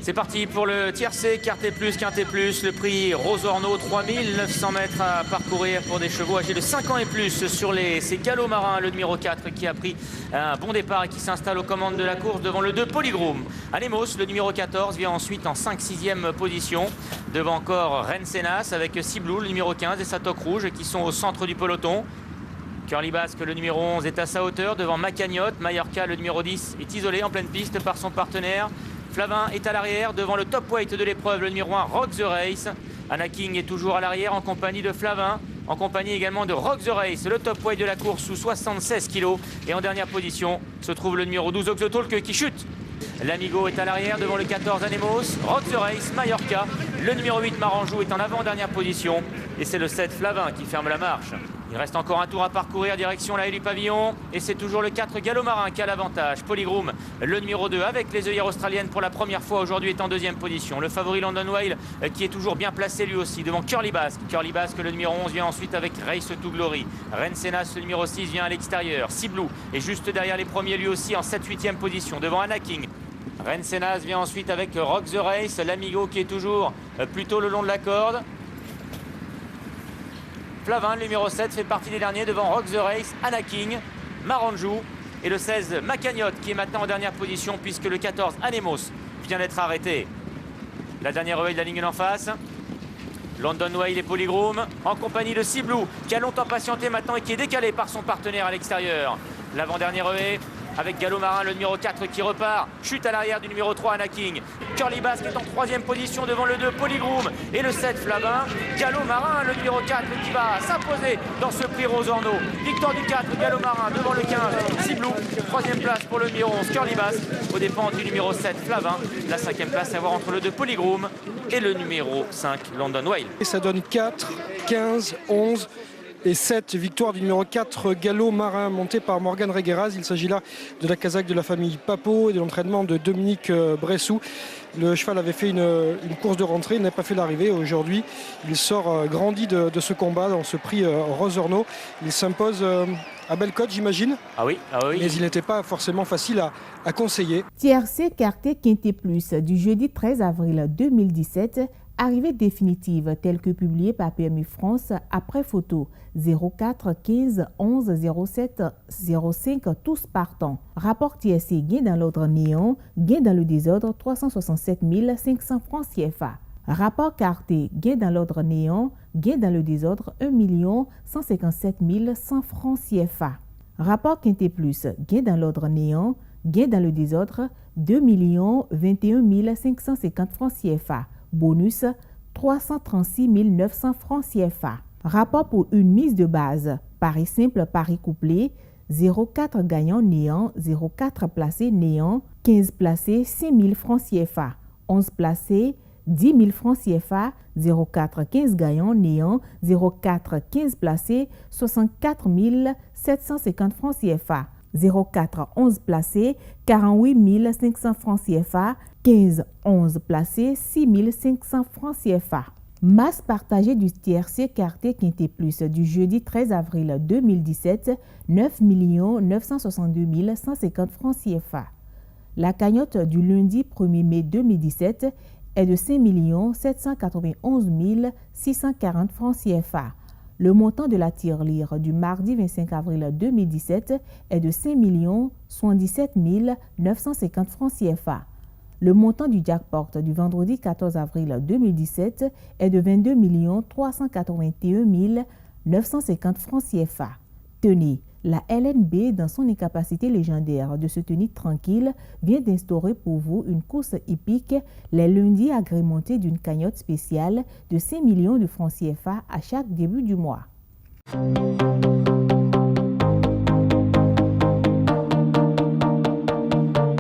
C'est parti pour le tiercé, quarté plus, quinté plus, le prix Rosorno, 3900 mètres à parcourir pour des chevaux âgés de 5 ans et plus sur ces galops marins. Le numéro 4 qui a pris un bon départ et qui s'installe aux commandes de la course devant le 2 Polygroom. Anemos, le numéro 14, vient ensuite en 5-6e position. Devant encore Rensenas avec Ciblou, le numéro 15 et sa toque rouge qui sont au centre du peloton. Curly Basque, le numéro 11, est à sa hauteur devant Macagnotte. Mallorca, le numéro 10, est isolé en pleine piste par son partenaire. Flavin est à l'arrière devant le top weight de l'épreuve, le numéro 1, Rock the Race. Anna King est toujours à l'arrière en compagnie de Flavin, en compagnie également de Rock the Race, le top weight de la course sous 76 kg. Et en dernière position se trouve le numéro 12, Oxotalk, qui chute. L'Amigo est à l'arrière devant le 14, Anemos. Rock the Race, Mallorca. Le numéro 8, Maranjou, est en avant-dernière position. Et c'est le 7, Flavin, qui ferme la marche. Il reste encore un tour à parcourir, direction la haie du pavillon. Et c'est toujours le 4 Galop Marin qui a l'avantage. Polygroom, le numéro 2, avec les œillères australiennes pour la première fois aujourd'hui, est en deuxième position. Le favori London Whale qui est toujours bien placé lui aussi devant Curly Basque. Curly Basque, le numéro 11, vient ensuite avec Race to Glory. Rensenas, le numéro 6, vient à l'extérieur. Ciblou est juste derrière les premiers lui aussi en 7-8e position devant Anna King. Rensenas vient ensuite avec Rock the Race. L'Amigo qui est toujours plutôt le long de la corde. Flavin, le numéro 7, fait partie des derniers devant Rock the Race, Anna King, Maranjou et le 16, Macagnotte qui est maintenant en dernière position puisque le 14, Anemos, vient d'être arrêté. La dernière revue de la ligne d'en face. London Whale et Polygroom en compagnie de Ciblou qui a longtemps patienté maintenant et qui est décalé par son partenaire à l'extérieur. L'avant-dernière revue avec Galop Marin, le numéro 4 qui repart. Chute à l'arrière du numéro 3, Anna King. Curly Basque est en 3e position devant le 2, Polygroom et le 7, Flavin. Galop Marin, le numéro 4 qui va s'imposer dans ce prix Rosorno. Victoire du 4, Galop Marin devant le 15, Ciblou. 3e place pour le numéro 11, Curly Basque, aux dépens du numéro 7, Flavin. La 5e place à voir entre le 2, Polygroom et le numéro 5, London Whale. Et ça donne 4, 15, 11... et 7 victoires du numéro 4 Galop Marin monté par Morgan Regueras. Il s'agit là de la casaque de la famille Papo et de l'entraînement de Dominique Bressou. Le cheval avait fait une course de rentrée, il n'a pas fait l'arrivée. Aujourd'hui, il sort grandi de ce combat dans ce prix Rosorno. Il s'impose à belle cote, j'imagine. Ah oui. Mais il n'était pas forcément facile à conseiller. Tiercé quarté quinté plus du jeudi 13 avril 2017. Arrivée définitive telle que publiée par PMU France après photo 04 15 11 07 05 tous partants. Rapport tiercé gain dans l'ordre néant, gain dans le désordre 367 500 francs CFA. Rapport quarté gain dans l'ordre néant, gain dans le désordre 1 157 100 francs CFA. Rapport quinté plus gain dans l'ordre néant, gain dans le désordre 2 21 550 francs CFA. Bonus 336 900 francs CFA. Rapport pour une mise de base. Pari simple, pari couplé. 04 gagnant néant, 04 placé néant, 15 placé 6 000 francs CFA. 11 placé 10 000 francs CFA. 04 15 gagnant néant, 04 15 placé 64 750 francs CFA. 04 11 placé 48 500 francs CFA. 15 11 placé 6 500 francs CFA. Masse partagée du tiercé quarté quinté plus du jeudi 13 avril 2017, 9 962 150 francs CFA. La cagnotte du lundi 1er mai 2017 est de 5 791 640 francs CFA. Le montant de la tirelire du mardi 25 avril 2017 est de 5 77 950 francs CFA. Le montant du jackpot du vendredi 14 avril 2017 est de 22 381 950 francs CFA. Tenez, la LNB, dans son incapacité légendaire de se tenir tranquille, vient d'instaurer pour vous une course hippique les lundis agrémentée d'une cagnotte spéciale de 5 millions de francs CFA à chaque début du mois.